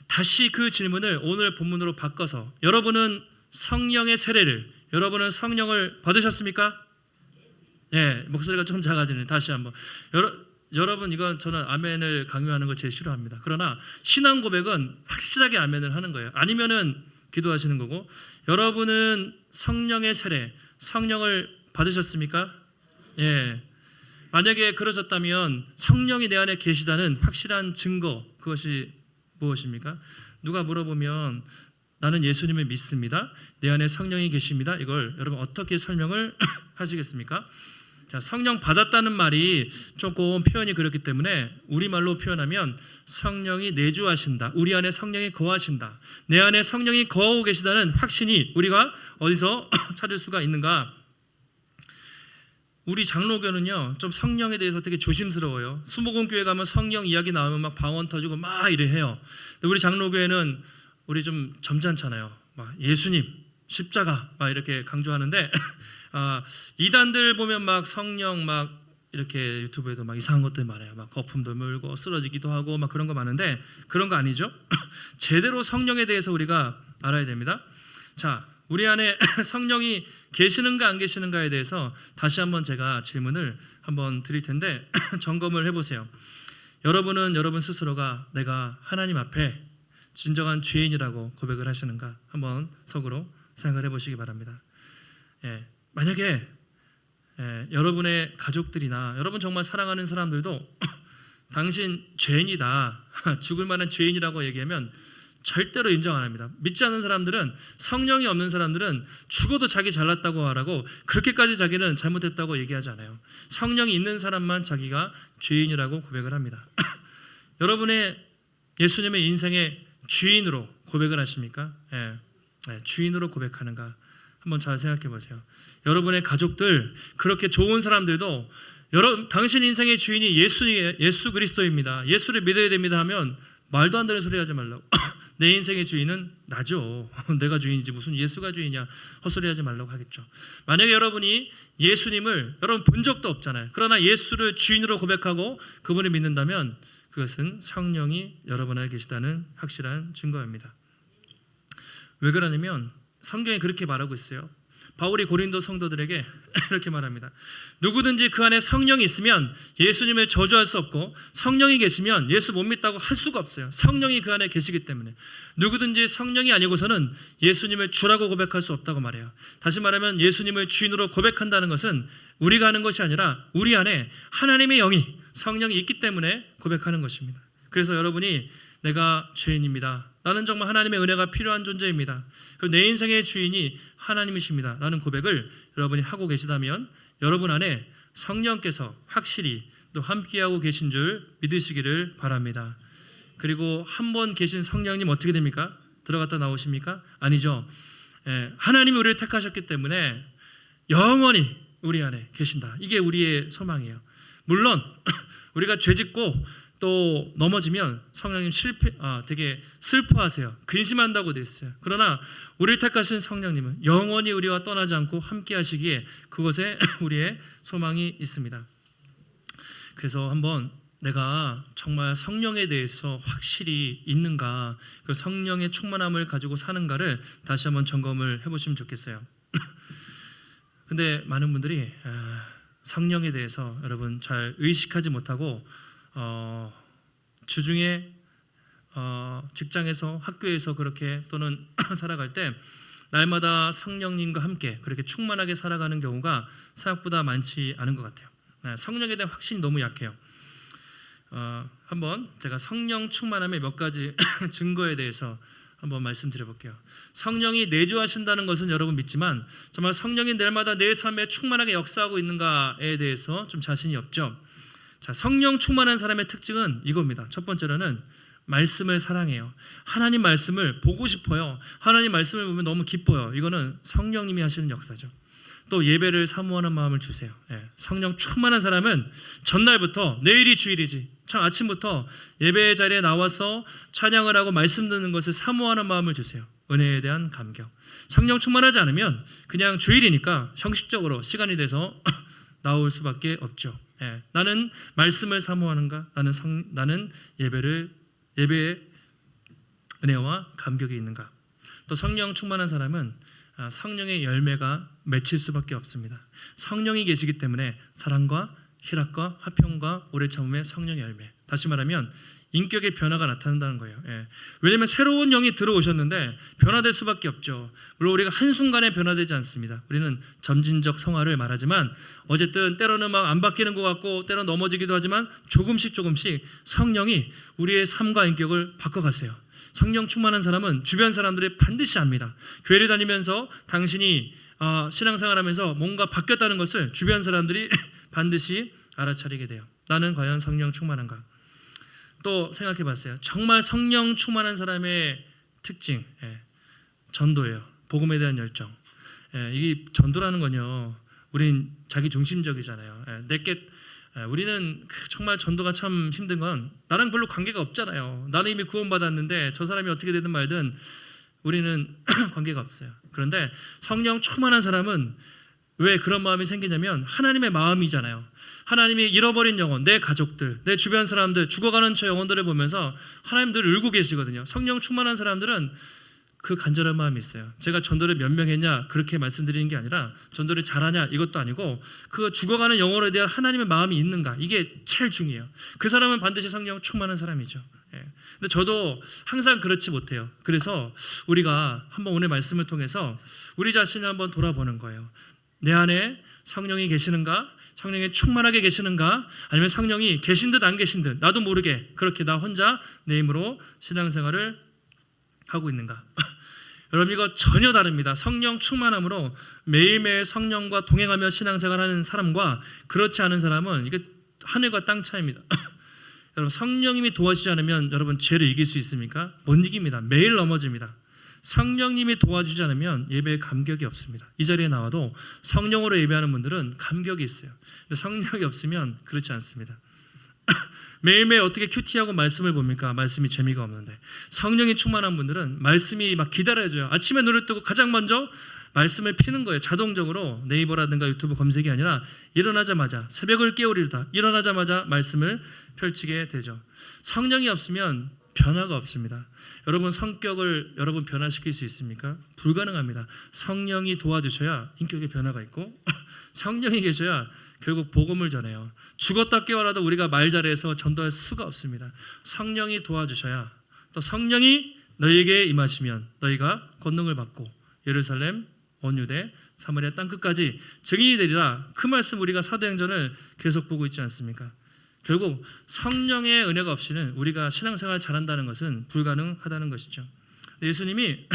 다시 그 질문을 오늘 본문으로 바꿔서 여러분은 성령의 세례를, 여러분은 성령을 받으셨습니까? 목소리가 좀 작아지네. 다시 한번. 여러분, 이건 저는 아멘을 강요하는 걸 제일 싫어합니다. 그러나 신앙 고백은 확실하게 아멘을 하는 거예요. 아니면은 기도하시는 거고, 여러분은 성령의 세례, 성령을 받으셨습니까? 만약에 그러셨다면 성령이 내 안에 계시다는 확실한 증거, 그것이 무엇입니까? 누가 물어보면 나는 예수님을 믿습니다, 내 안에 성령이 계십니다, 이걸 여러분 어떻게 설명을 하시겠습니까? 자, 성령 받았다는 말이 조금 표현이 그렇기 때문에 우리말로 표현하면 성령이 내주하신다, 우리 안에 성령이 거하신다, 내 안에 성령이 거하고 계시다는 확신이 우리가 어디서 찾을 수가 있는가? 우리 장로교는요 좀 성령에 대해서 되게 조심스러워요. 수목원교회 가면 성령 이야기 나오면 막 방언 터지고 막 이래 해요. 근데 우리 장로교회는 우리 좀 점잖잖아요. 막 예수님, 십자가 막 이렇게 강조하는데 이단들 보면 막 성령 막 이렇게 유튜브에도 막 이상한 것들 많아요. 막 거품도 물고 쓰러지기도 하고 막 그런 거 많은데 그런 거 아니죠. 제대로 성령에 대해서 우리가 알아야 됩니다. 자, 우리 안에 성령이 계시는가 안 계시는가에 대해서 다시 한번 제가 질문을 한번 드릴 텐데 점검을 해보세요. 여러분은 여러분 스스로가 내가 하나님 앞에 진정한 죄인이라고 고백을 하시는가 한번 속으로 생각을 해보시기 바랍니다. 만약에 여러분의 가족들이나 여러분 정말 사랑하는 사람들도 당신 죄인이다, 죽을 만한 죄인이라고 얘기하면 절대로 인정 안 합니다. 믿지 않는 사람들은, 성령이 없는 사람들은 죽어도 자기 잘났다고 하라고 그렇게까지 자기는 잘못했다고 얘기하지 않아요. 성령이 있는 사람만 자기가 죄인이라고 고백을 합니다. 여러분의 예수님의 인생의 주인으로 고백을 하십니까? 주인으로 고백하는가? 한번 잘 생각해 보세요. 여러분의 가족들, 그렇게 좋은 사람들도 당신 인생의 주인이 예수 그리스도입니다, 예수를 믿어야 됩니다 하면 말도 안 되는 소리 하지 말라고. 내 인생의 주인은 나죠. 내가 주인이지 무슨 예수가 주인이냐, 헛소리 하지 말라고 하겠죠. 만약에 여러분이 예수님을 여러분 본 적도 없잖아요. 그러나 예수를 주인으로 고백하고 그분을 믿는다면 그것은 성령이 여러분 안에 계시다는 확실한 증거입니다. 왜 그러냐면 성경이 그렇게 말하고 있어요. 바울이 고린도 성도들에게 이렇게 말합니다. 누구든지 그 안에 성령이 있으면 예수님을 저주할 수 없고, 성령이 계시면 예수 못 믿다고 할 수가 없어요. 성령이 그 안에 계시기 때문에. 누구든지 성령이 아니고서는 예수님을 주라고 고백할 수 없다고 말해요. 다시 말하면 예수님을 주인으로 고백한다는 것은 우리가 하는 것이 아니라 우리 안에 하나님의 영이, 성령이 있기 때문에 고백하는 것입니다. 그래서 여러분이 내가 죄인입니다. 나는 정말 하나님의 은혜가 필요한 존재입니다. 그리고 내 인생의 주인이 하나님이십니다. 라는 고백을 여러분이 하고 계시다면 여러분 안에 성령께서 확실히 또 함께하고 계신 줄 믿으시기를 바랍니다. 그리고 한 번 계신 성령님 어떻게 됩니까? 들어갔다 나오십니까? 아니죠. 하나님이 우리를 택하셨기 때문에 영원히 우리 안에 계신다. 이게 우리의 소망이에요. 물론 우리가 죄짓고 또 넘어지면 성령님 되게 슬퍼하세요. 근심한다고 되어 있어요. 그러나 우리를 택하신 성령님은 영원히 우리와 떠나지 않고 함께 하시기에 그것에 우리의 소망이 있습니다. 그래서 한번 내가 정말 성령에 대해서 확실히 있는가, 그 성령의 충만함을 가지고 사는가를 다시 한번 점검을 해보시면 좋겠어요. 근데 많은 분들이 성령에 대해서 여러분 잘 의식하지 못하고 주중에 직장에서 학교에서 그렇게 또는 살아갈 때 날마다 성령님과 함께 그렇게 충만하게 살아가는 경우가 생각보다 많지 않은 것 같아요. 성령에 대한 확신이 너무 약해요. 한번 제가 성령 충만함의 몇 가지 증거에 대해서 한번 말씀드려 볼게요. 성령이 내주하신다는 것은 여러분 믿지만 정말 성령이 날마다 내 삶에 충만하게 역사하고 있는가에 대해서 좀 자신이 없죠. 자, 성령 충만한 사람의 특징은 이겁니다. 첫 번째로는 말씀을 사랑해요. 하나님 말씀을 보고 싶어요. 하나님 말씀을 보면 너무 기뻐요. 이거는 성령님이 하시는 역사죠. 또 예배를 사모하는 마음을 주세요. 성령 충만한 사람은 전날부터 내일이 주일이지 참 아침부터 예배 자리에 나와서 찬양을 하고 말씀 듣는 것을 사모하는 마음을 주세요. 은혜에 대한 감격. 성령 충만하지 않으면 그냥 주일이니까 형식적으로 시간이 돼서 나올 수밖에 없죠. 나는 말씀을 사모하는가? 나는 예배의 은혜와 감격이 있는가? 또 성령 충만한 사람은 성령의 열매가 맺힐 수밖에 없습니다. 성령이 계시기 때문에 사랑과 희락과 화평과 오래 참음의 성령의 열매. 다시 말하면 인격의 변화가 나타난다는 거예요. 왜냐하면 새로운 영이 들어오셨는데 변화될 수밖에 없죠. 물론 우리가 한순간에 변화되지 않습니다. 우리는 점진적 성화를 말하지만 어쨌든 때로는 막 안 바뀌는 것 같고 때로는 넘어지기도 하지만 조금씩 성령이 우리의 삶과 인격을 바꿔가세요. 성령 충만한 사람은 주변 사람들이 반드시 압니다. 교회를 다니면서 당신이 신앙생활하면서 뭔가 바뀌었다는 것을 주변 사람들이 반드시 알아차리게 돼요. 나는 과연 성령 충만한가? 또 생각해 봤어요. 정말 성령 충만한 사람의 특징, 전도예요. 복음에 대한 열정. 이 전도라는 건요, 우린 자기 중심적이잖아요. 우리는 정말 전도가 참 힘든 건 나랑 별로 관계가 없잖아요. 나는 이미 구원받았는데 저 사람이 어떻게 되든 말든 우리는 관계가 없어요. 그런데 성령 충만한 사람은 왜 그런 마음이 생기냐면 하나님의 마음이잖아요. 하나님이 잃어버린 영혼, 내 가족들, 내 주변 사람들, 죽어가는 저 영혼들을 보면서 하나님 늘 울고 계시거든요. 성령 충만한 사람들은 그 간절한 마음이 있어요. 제가 전도를 몇 명 했냐 그렇게 말씀드리는 게 아니라 전도를 잘하냐 이것도 아니고 그 죽어가는 영혼에 대한 하나님의 마음이 있는가, 이게 제일 중요해요. 그 사람은 반드시 성령 충만한 사람이죠. 근데 저도 항상 그렇지 못해요. 그래서 우리가 한번 오늘 말씀을 통해서 우리 자신을 한번 돌아보는 거예요. 내 안에 성령이 계시는가? 성령이 충만하게 계시는가? 아니면 성령이 계신 듯 안 계신 듯 나도 모르게 그렇게 나 혼자 내 힘으로 신앙생활을 하고 있는가? 여러분, 이거 전혀 다릅니다. 성령 충만함으로 매일매일 성령과 동행하며 신앙생활하는 사람과 그렇지 않은 사람은 이게 하늘과 땅 차이입니다. 여러분, 성령님이 도와주지 않으면 여러분 죄를 이길 수 있습니까? 못 이깁니다. 매일 넘어집니다. 성령님이 도와주지 않으면 예배에 감격이 없습니다. 이 자리에 나와도 성령으로 예배하는 분들은 감격이 있어요. 근데 성령이 없으면 그렇지 않습니다. 매일매일 어떻게 큐티하고 말씀을 봅니까? 말씀이 재미가 없는데. 성령이 충만한 분들은 말씀이 막 기다려져요. 아침에 눈을 뜨고 가장 먼저 말씀을 피는 거예요. 자동적으로 네이버라든가 유튜브 검색이 아니라 일어나자마자, 새벽을 깨우리다 일어나자마자 말씀을 펼치게 되죠. 성령이 없으면 변화가 없습니다. 여러분, 성격을 여러분 변화시킬 수 있습니까? 불가능합니다. 성령이 도와주셔야 인격의 변화가 있고 성령이 계셔야 결국 복음을 전해요. 죽었다 깨어나도 우리가 말 잘해서 전도할 수가 없습니다. 성령이 도와주셔야, 또 성령이 너희에게 임하시면 너희가 권능을 받고 예루살렘, 온 유대, 사마리아 땅끝까지 증인이 되리라. 그 말씀 우리가 사도행전을 계속 보고 있지 않습니까? 결국 성령의 은혜가 없이는 우리가 신앙생활 잘한다는 것은 불가능하다는 것이죠. 예수님이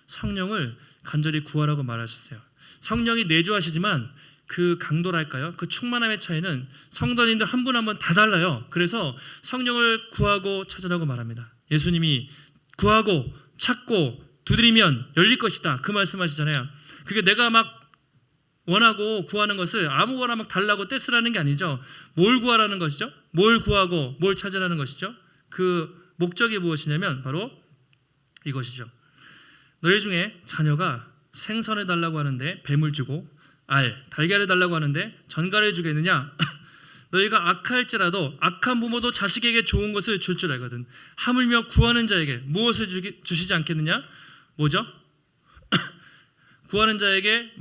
성령을 간절히 구하라고 말하셨어요. 성령이 내주하시지만 그 강도랄까요? 그 충만함의 차이는 성도님들 한 분 한 분 다 달라요. 그래서 성령을 구하고 찾으라고 말합니다. 예수님이 구하고 찾고 두드리면 열릴 것이다, 그 말씀하시잖아요. 그게 내가 막 원하고 구하는 것을 아무거나 막 달라고 떼쓰라는 게 아니죠. 뭘 구하라는 것이죠? 뭘 구하고 뭘 찾으라는 것이죠? 그 목적이 무엇이냐면 바로 이것이죠. 너희 중에 자녀가 생선을 달라고 하는데 뱀을 주고 달걀을 달라고 하는데 전갈을 주겠느냐? 너희가 악할지라도 악한 부모도 자식에게 좋은 것을 줄 줄 알거든. 하물며 구하는 자에게 무엇을 주시지 않겠느냐? 뭐죠? 구하는 자에게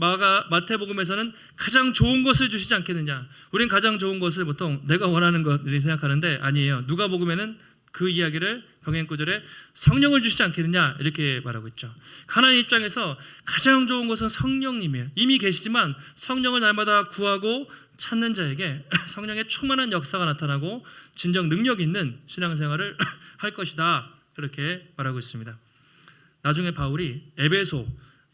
마태복음에서는 가장 좋은 것을 주시지 않겠느냐. 우린 가장 좋은 것을 보통 내가 원하는 것을 생각하는데 아니에요. 누가복음에는 그 이야기를 병행 구절에 성령을 주시지 않겠느냐 이렇게 말하고 있죠. 하나님 입장에서 가장 좋은 것은 성령님이에요. 이미 계시지만 성령을 날마다 구하고 찾는 자에게 성령의 충만한 역사가 나타나고 진정 능력 있는 신앙생활을 할 것이다, 이렇게 말하고 있습니다. 나중에 바울이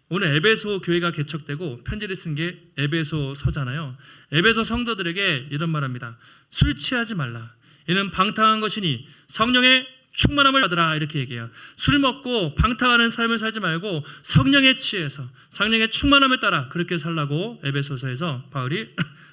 오늘 에베소 교회가 개척되고 편지를 쓴 게 에베소서잖아요. 에베소 성도들에게 이런 말합니다. 술 취하지 말라. 이는 방탕한 것이니 성령의 충만함을 받으라, 이렇게 얘기해요. 술 먹고 방탕하는 삶을 살지 말고 성령에 취해서 성령의 충만함을 따라 그렇게 살라고 에베소서에서 바울이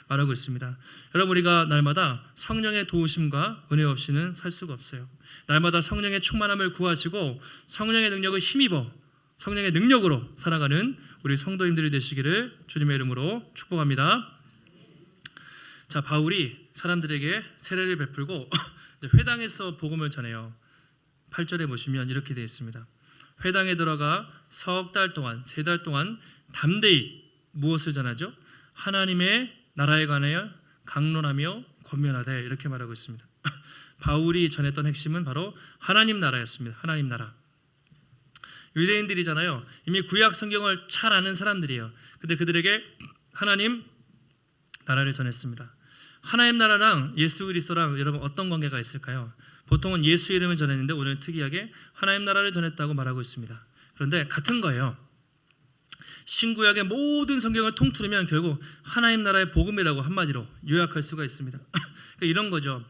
말하고 있습니다. 여러분, 우리가 날마다 성령의 도우심과 은혜 없이는 살 수가 없어요. 날마다 성령의 충만함을 구하시고 성령의 능력을 힘입어 성령의 능력으로 살아가는 우리 성도님들이 되시기를 주님의 이름으로 축복합니다. 자, 바울이 사람들에게 세례를 베풀고 회당에서 복음을 전해요. 8절에 보시면 이렇게 되어 있습니다. 회당에 들어가 석 달 동안, 3달 동안 담대히 무엇을 전하죠? 하나님의 나라에 관하여 강론하며 권면하되, 이렇게 말하고 있습니다. 바울이 전했던 핵심은 바로 하나님 나라였습니다. 하나님 나라. 유대인들이잖아요. 이미 구약 성경을 잘 아는 사람들이에요. 근데 그들에게 하나님 나라를 전했습니다. 하나님 나라랑 예수 그리스도랑 여러분 어떤 관계가 있을까요? 보통은 예수 이름을 전했는데 오늘 특이하게 하나님 나라를 전했다고 말하고 있습니다. 그런데 같은 거예요. 신구약의 모든 성경을 통틀으면 결국 하나님 나라의 복음이라고 한마디로 요약할 수가 있습니다. 그러니까 이런 거죠.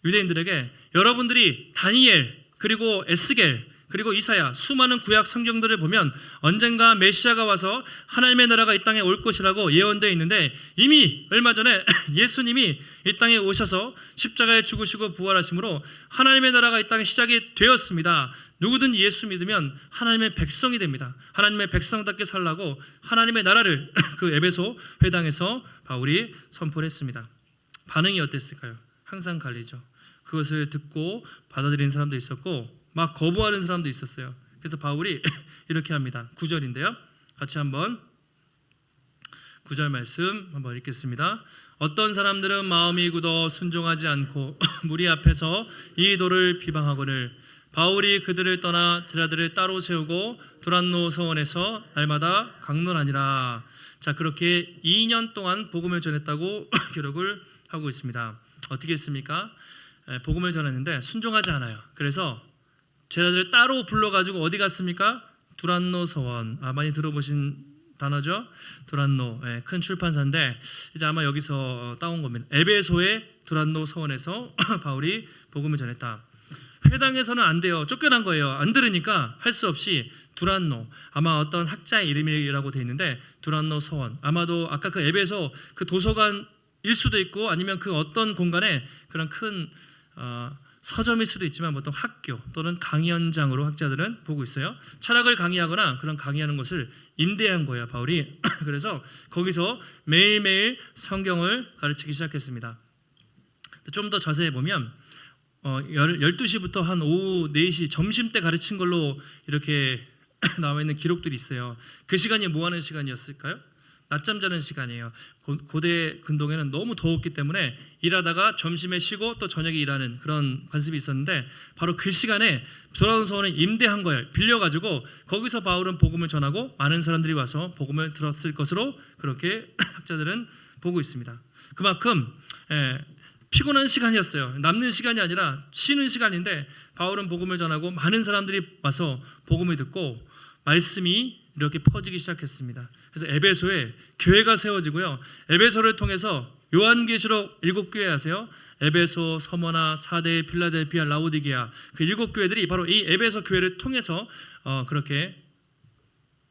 유대인들에게 여러분들이 다니엘 그리고 에스겔 그리고 이사야, 수많은 구약 성경들을 보면 언젠가 메시아가 와서 하나님의 나라가 이 땅에 올 것이라고 예언되어 있는데 이미 얼마 전에 예수님이 이 땅에 오셔서 십자가에 죽으시고 부활하심으로 하나님의 나라가 이 땅에 시작이 되었습니다. 누구든 예수 믿으면 하나님의 백성이 됩니다. 하나님의 백성답게 살라고 하나님의 나라를 그 에베소 회당에서 바울이 선포를 했습니다. 반응이 어땠을까요? 항상 갈리죠. 그것을 듣고 받아들이는 사람도 있었고 막 거부하는 사람도 있었어요. 그래서 바울이 이렇게 합니다. 9절인데요. 같이 한번 9절 말씀 한번 읽겠습니다. 어떤 사람들은 마음이 굳어 순종하지 않고 무리 앞에서 이 도를 비방하거늘 바울이 그들을 떠나 제자들을 따로 세우고 두란노 서원에서 날마다 강론하니라. 자, 그렇게 2년 동안 복음을 전했다고 기록을 하고 있습니다. 어떻게 했습니까? 복음을 전했는데 순종하지 않아요. 그래서 제자들을 따로 불러가지고 어디 갔습니까? 두란노 서원. 많이 들어보신 단어죠? 두란노, 큰 출판사인데 이제 아마 여기서 따온 겁니다. 에베소의 두란노 서원에서 바울이 복음을 전했다. 회당에서는 안 돼요. 쫓겨난 거예요. 안 들으니까 할 수 없이 두란노, 아마 어떤 학자의 이름이라고 되어 있는데 두란노 서원, 아마도 아까 그 에베소 그 도서관일 수도 있고 아니면 그 어떤 공간에 그런 큰 서점일 수도 있지만 보통 학교 또는 강연장으로 학자들은 보고 있어요. 철학을 강의하거나 그런 강의하는 것을 임대한 거예요, 바울이. 그래서 거기서 매일매일 성경을 가르치기 시작했습니다. 좀 더 자세히 보면 12시부터 한 오후 4시 점심때 가르친 걸로 이렇게 나와 있는 기록들이 있어요. 그 시간이 뭐 하는 시간이었을까요? 낮잠 자는 시간이에요. 고대 근동에는 너무 더웠기 때문에 일하다가 점심에 쉬고 또 저녁에 일하는 그런 관습이 있었는데 바로 그 시간에 두란노 서원을 임대한 거예요. 빌려가지고 거기서 바울은 복음을 전하고 많은 사람들이 와서 복음을 들었을 것으로 그렇게 학자들은 보고 있습니다. 그만큼 피곤한 시간이었어요. 남는 시간이 아니라 쉬는 시간인데 바울은 복음을 전하고 많은 사람들이 와서 복음을 듣고 말씀이 이렇게 퍼지기 시작했습니다. 그래서 에베소에 교회가 세워지고요. 에베소를 통해서 요한계시록 7교회 아세요? 에베소, 서머나, 사대, 필라델피아, 라오디게아 그 7교회들이 바로 이 에베소 교회를 통해서 그렇게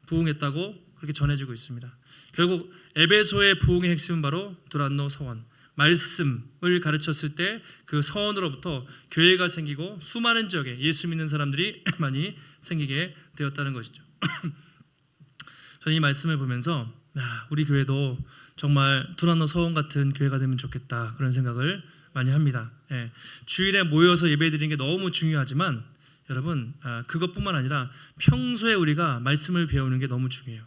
부흥했다고 그렇게 전해지고 있습니다. 결국 에베소의 부흥의 핵심은 바로 두란노 서원, 말씀을 가르쳤을 때 그 서원으로부터 교회가 생기고 수많은 지역에 예수 믿는 사람들이 많이 생기게 되었다는 것이죠. 저는 이 말씀을 보면서 우리 교회도 정말 두란노 서원 같은 교회가 되면 좋겠다 그런 생각을 많이 합니다. 주일에 모여서 예배드리는 게 너무 중요하지만 여러분 그것뿐만 아니라 평소에 우리가 말씀을 배우는 게 너무 중요해요.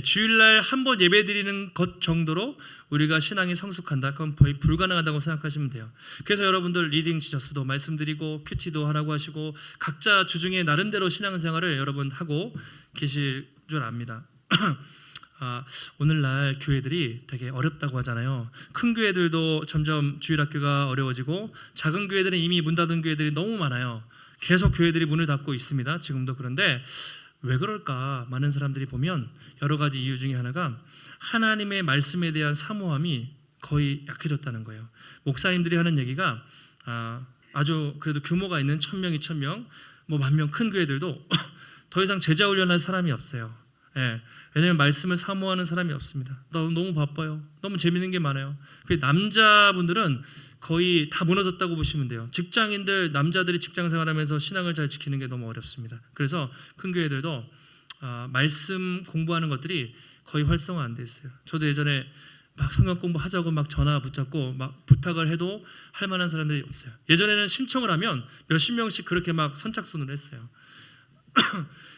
주일날 한 번 예배드리는 것 정도로 우리가 신앙이 성숙한다? 그건 거의 불가능하다고 생각하시면 돼요. 그래서 여러분들 리딩 지저스도 말씀드리고 큐티도 하라고 하시고 각자 주중에 나름대로 신앙생활을 여러분 하고 계실 줄 압니다. 오늘날 교회들이 되게 어렵다고 하잖아요. 큰 교회들도 점점 주일학교가 어려워지고 작은 교회들은 이미 문 닫은 교회들이 너무 많아요. 계속 교회들이 문을 닫고 있습니다. 지금도. 그런데 왜 그럴까? 많은 사람들이 보면 여러 가지 이유 중에 하나가 하나님의 말씀에 대한 사모함이 거의 약해졌다는 거예요. 목사님들이 하는 얘기가 아주 그래도 규모가 있는 1,000명, 2,000명, 뭐 10,000명 큰 교회들도 더 이상 제자 훈련할 사람이 없어요. 왜냐하면 말씀을 사모하는 사람이 없습니다. 너무 바빠요. 너무 재밌는 게 많아요. 남자분들은 거의 다 무너졌다고 보시면 돼요. 직장인들, 남자들이 직장생활하면서 신앙을 잘 지키는 게 너무 어렵습니다. 그래서 큰 교회들도 말씀 공부하는 것들이 거의 활성화 안 돼 있어요. 저도 예전에 막 성경 공부하자고 막 전화 붙잡고 막 부탁을 해도 할 만한 사람들이 없어요. 예전에는 신청을 하면 몇십 명씩 그렇게 막 선착순을 했어요.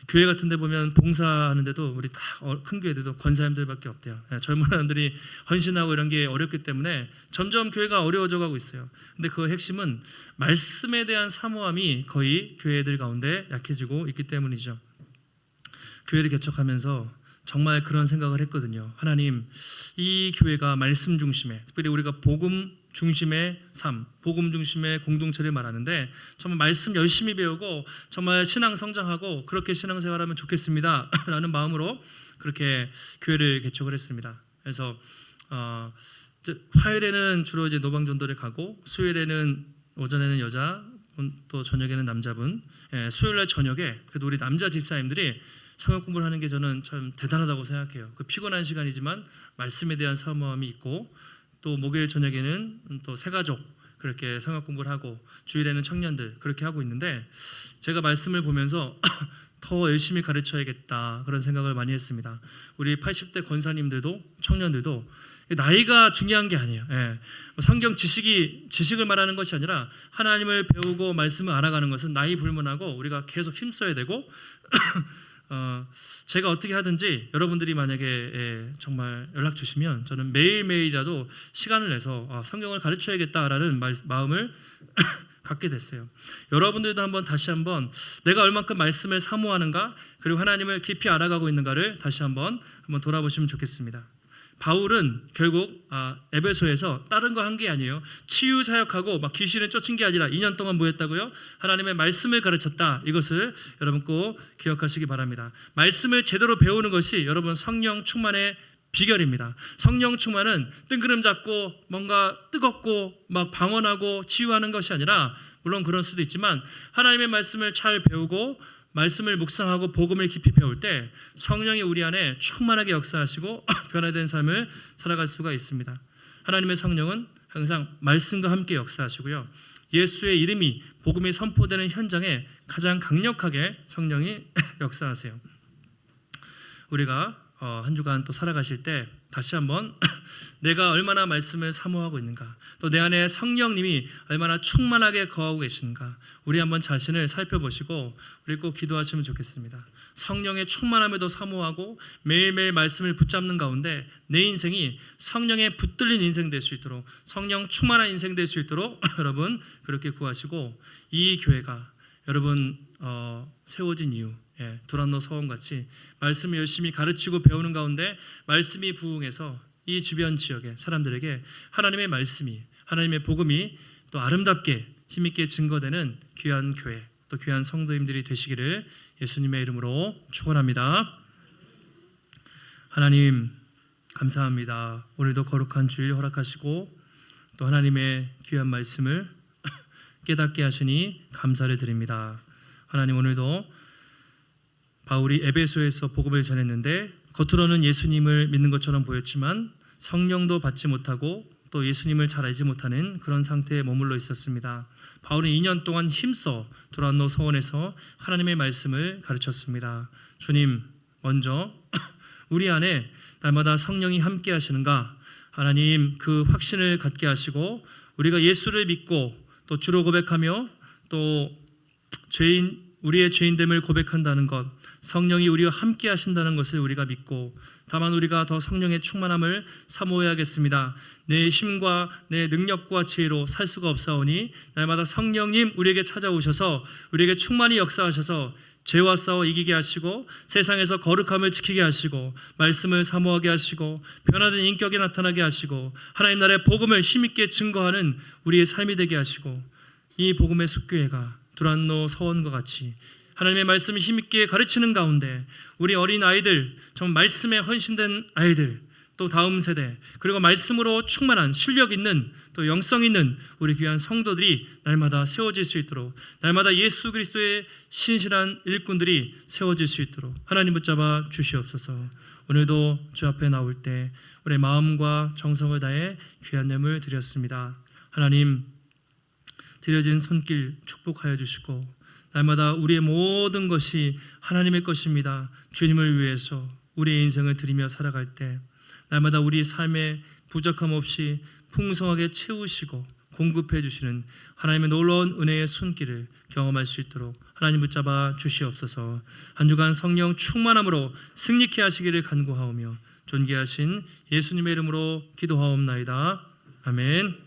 교회 같은 데 보면 봉사하는데도 우리 다 큰 교회들도 권사님들밖에 없대요. 젊은 사람들이 헌신하고 이런 게 어렵기 때문에 점점 교회가 어려워져 가고 있어요. 근데 그 핵심은 말씀에 대한 사모함이 거의 교회들 가운데 약해지고 있기 때문이죠. 교회를 개척하면서 정말 그런 생각을 했거든요. 하나님, 이 교회가 말씀 중심의, 특별히 우리가 복음 중심의 삶, 복음 중심의 공동체를 말하는데 정말 말씀 열심히 배우고 정말 신앙 성장하고 그렇게 신앙생활하면 좋겠습니다 라는 마음으로 그렇게 교회를 개척을 했습니다. 그래서 화요일에는 주로 이제 노방전도를 가고 수요일에는 오전에는 여자, 또 저녁에는 남자분. 수요일날 저녁에 그래도 우리 남자 집사님들이 성경 공부를 하는 게 저는 참 대단하다고 생각해요. 그 피곤한 시간이지만 말씀에 대한 사모함이 있고 또 목요일 저녁에는 또 새가족 그렇게 성경 공부를 하고 주일에는 청년들 그렇게 하고 있는데 제가 말씀을 보면서 더 열심히 가르쳐야겠다 그런 생각을 많이 했습니다. 우리 80대 권사님들도 청년들도 나이가 중요한 게 아니에요. 성경 지식을 말하는 것이 아니라 하나님을 배우고 말씀을 알아가는 것은 나이 불문하고 우리가 계속 힘써야 되고 제가 어떻게 하든지 여러분들이 만약에 정말 연락 주시면 저는 매일매일이라도 시간을 내서 성경을 가르쳐야겠다라는 마음을 갖게 됐어요. 여러분들도 다시 한번 내가 얼만큼 말씀을 사모하는가 그리고 하나님을 깊이 알아가고 있는가를 다시 한번 돌아보시면 좋겠습니다. 바울은 결국 에베소에서 다른 거 한 게 아니에요. 치유 사역하고 막 귀신을 쫓은 게 아니라 2년 동안 뭐 했다고요? 하나님의 말씀을 가르쳤다. 이것을 여러분 꼭 기억하시기 바랍니다. 말씀을 제대로 배우는 것이 여러분 성령 충만의 비결입니다. 성령 충만은 뜬구름 잡고 뭔가 뜨겁고 막 방언하고 치유하는 것이 아니라 물론 그런 수도 있지만 하나님의 말씀을 잘 배우고 말씀을 묵상하고 복음을 깊이 배울 때 성령이 우리 안에 충만하게 역사하시고 변화된 삶을 살아갈 수가 있습니다. 하나님의 성령은 항상 말씀과 함께 역사하시고요. 예수의 이름이 복음이 선포되는 현장에 가장 강력하게 성령이 역사하세요. 우리가 한 주간 또 살아가실 때 다시 한번 내가 얼마나 말씀을 사모하고 있는가, 또 내 안에 성령님이 얼마나 충만하게 거하고 계신가, 우리 한번 자신을 살펴보시고 우리 꼭 기도하시면 좋겠습니다. 성령의 충만함에도 사모하고 매일매일 말씀을 붙잡는 가운데 내 인생이 성령에 붙들린 인생 될 수 있도록, 성령 충만한 인생 될 수 있도록 여러분 그렇게 구하시고, 이 교회가 여러분 세워진 이유, 두란노 서원같이 말씀을 열심히 가르치고 배우는 가운데 말씀이 부흥해서 이 주변 지역의 사람들에게 하나님의 말씀이 하나님의 복음이 또 아름답게 힘있게 증거되는 귀한 교회, 또 귀한 성도님들이 되시기를 예수님의 이름으로 축원합니다. 하나님 감사합니다. 오늘도 거룩한 주일 허락하시고 또 하나님의 귀한 말씀을 깨닫게 하시니 감사를 드립니다. 하나님, 오늘도 바울이 에베소에서 복음을 전했는데 겉으로는 예수님을 믿는 것처럼 보였지만 성령도 받지 못하고 또 예수님을 잘 알지 못하는 그런 상태에 머물러 있었습니다. 바울은 2년 동안 힘써 두란노 서원에서 하나님의 말씀을 가르쳤습니다. 주님, 먼저 우리 안에 날마다 성령이 함께 하시는가, 하나님 그 확신을 갖게 하시고 우리가 예수를 믿고 또 주로 고백하며 또 우리의 죄인됨을 고백한다는 것, 성령이 우리와 함께 하신다는 것을 우리가 믿고 다만 우리가 더 성령의 충만함을 사모해야겠습니다. 내 힘과 내 능력과 지혜로 살 수가 없사오니 날마다 성령님 우리에게 찾아오셔서 우리에게 충만히 역사하셔서 죄와 싸워 이기게 하시고 세상에서 거룩함을 지키게 하시고 말씀을 사모하게 하시고 변화된 인격이 나타나게 하시고 하나님 나라의 복음을 힘있게 증거하는 우리의 삶이 되게 하시고 이 복음의 숲교회가 두란노 서원과 같이 하나님의 말씀을 힘있게 가르치는 가운데 우리 어린 아이들, 정말 말씀에 헌신된 아이들, 또 다음 세대, 그리고 말씀으로 충만한 실력 있는 또 영성 있는 우리 귀한 성도들이 날마다 세워질 수 있도록, 날마다 예수 그리스도의 신실한 일꾼들이 세워질 수 있도록 하나님 붙잡아 주시옵소서. 오늘도 주 앞에 나올 때 우리의 마음과 정성을 다해 귀한 예물 드렸습니다. 하나님, 드려진 손길 축복하여 주시고 날마다 우리의 모든 것이 하나님의 것입니다. 주님을 위해서 우리의 인생을 드리며 살아갈 때 날마다 우리 삶에 부족함 없이 풍성하게 채우시고 공급해 주시는 하나님의 놀라운 은혜의 손길을 경험할 수 있도록 하나님 붙잡아 주시옵소서. 한 주간 성령 충만함으로 승리케 하시기를 간구하오며 존귀하신 예수님의 이름으로 기도하옵나이다. 아멘.